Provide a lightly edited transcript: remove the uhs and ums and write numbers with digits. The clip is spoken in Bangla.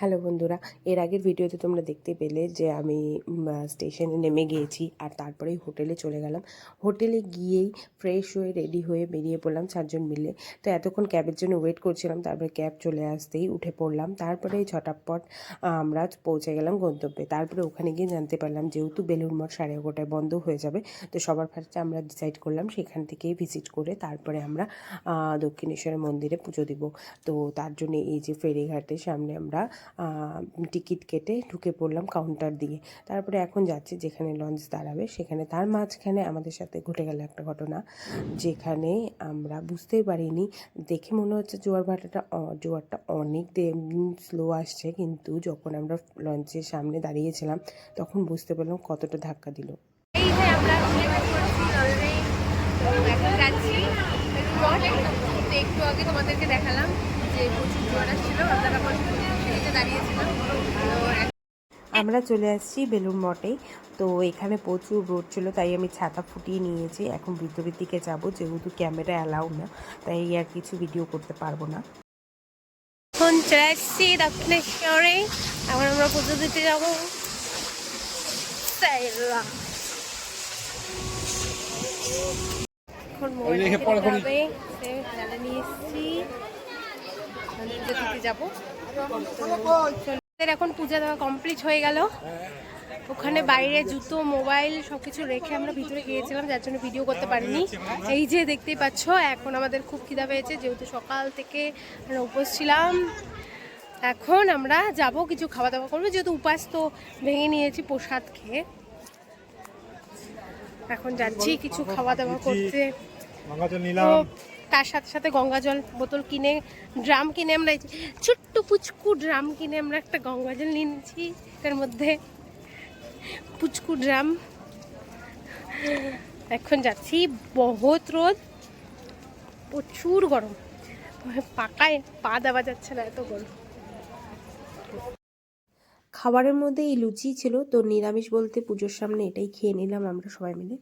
হ্যালো বন্ধুরা, এর আগের ভিডিওতে তোমরা দেখতে পেলে যে আমি স্টেশনে নেমে গিয়েছি আর তারপরেই হোটেলে চলে গেলাম। হোটেলে গিয়েই ফ্রেশ হয়ে রেডি হয়ে বেরিয়ে পড়লাম 4জন মিলে। তো এতক্ষণ ক্যাবের জন্য ওয়েট করছিলাম, তারপরে ক্যাব চলে আসতেই উঠে পড়লাম। তারপরে ঝটাপট আমরা পৌঁছে গেলাম গন্তব্যে। তারপরে ওখানে গিয়ে জানতে পারলাম যেহেতু বেলুড় মঠ 11:30টায় বন্ধ হয়ে যাবে, তো সবার ফার্স্টে আমরা ডিসাইড করলাম সেখান থেকেই ভিজিট করে তারপরে আমরা দক্ষিণেশ্বরের মন্দিরে পুজো দিব। তো তার জন্য এই যে ফেরিঘাটের সামনে আমরা টিকিট কেটে ঢুকে পড়লাম কাউন্টার দিয়ে। তারপরে এখন যাচ্ছি যেখানে লঞ্চ দাঁড়াবে সেখানে। তার মাঝখানে আমাদের সাথে ঘটে গেল একটা ঘটনা, যেখানে আমরা বুঝতেই পারিনি। দেখে মনে হচ্ছে জোয়ারটা অনেক স্লো আসছে, কিন্তু যখন আমরা লঞ্চের সামনে দাঁড়িয়েছিলাম তখন বুঝতে পারলাম কতটা ধাক্কা দিল। এই যে আমরা অলরেডি এখন যাচ্ছি একটু আগে তোমাদেরকে দেখালাম যে প্রচুর জোয়ার আসছিল, আমরা দাঁড়িয়েছিলাম। আমরা চলে আসছি বেলুড় মঠে। তো এখানে প্রচুর রোদ ছিল, তাই আমি ছাতা ফুটিয়ে নিয়েছি। এখন ভিতরের দিকে যাব, যেহেতু ক্যামেরা অ্যালাউ না, তাই আর কিছু ভিডিও করতে পারবো না। এখন চলে আসছি দক্ষিণেশ্বরে, এখন আমরা পুজো দিতে যাবো। এখন নিয়ে এসছি, পুজো দিতে যাবো। এখন পূজা দেওয়া কমপ্লিট হয়ে গেল। ওখানে বাইরে জুতো, মোবাইল সবকিছু রেখে আমরা ভিতরে গিয়েছিলাম, যার জন্য ভিডিও করতে পারিনি। এই যে দেখতেই পাচ্ছ, এখন আমাদের খুব খিদা পেয়েছে, যেহেতু সকাল থেকে আমরা উপোস ছিলাম। এখন আমরা যাব কিছু খাওয়া দাওয়া করবো, যেহেতু উপাস তো ভেঙে নিয়েছি প্রসাদ খেয়ে। এখন যাচ্ছি কিছু খাওয়া দাওয়া করতে। তার সাথে সাথে গঙ্গা জল বোতল কিনে, ড্রাম কিনে, আমরা ছোট্ট পুচকু ড্রাম কিনে আমরা একটা গঙ্গা জল নিয়ে নিচ্ছি। এর মধ্যে পুচকু ড্রাম। এখন যাচ্ছি, বহুত রোদ, প্রচুর গরম, পাকায় পা দেওয়া যাচ্ছে না, এত গরম। খাবারের মধ্যে এই লুচি ছিল, তো নিরামিষ বলতে পুজোর সামনে এটাই খেয়ে নিলাম আমরা সবাই মিলে।